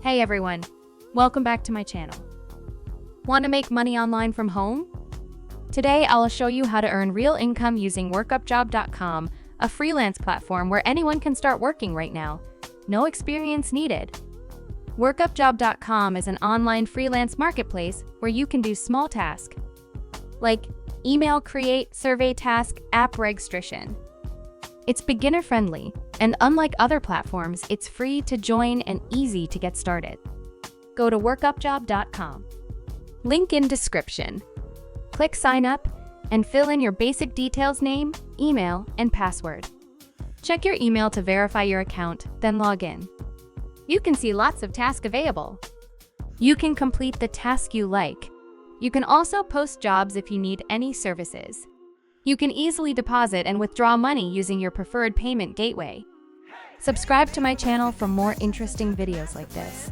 Hey everyone, welcome back to my channel. Want to make money online from home? Today I'll show you how to earn real income using workupjob.com, a freelance platform where anyone can start working right now. No experience needed. Workupjob.com is an online freelance marketplace where you can do small tasks like email create, survey task, app registration. It's beginner-friendly, and unlike other platforms, it's free to join and easy to get started. Go to workupjob.com. Link in description. Click sign up and fill in your basic details: name, email, and password. Check your email to verify your account, then log in. You can see lots of tasks available. You can complete the task you like. You can also post jobs if you need any services. You can easily deposit and withdraw money using your preferred payment gateway. Subscribe to my channel for more interesting videos like this.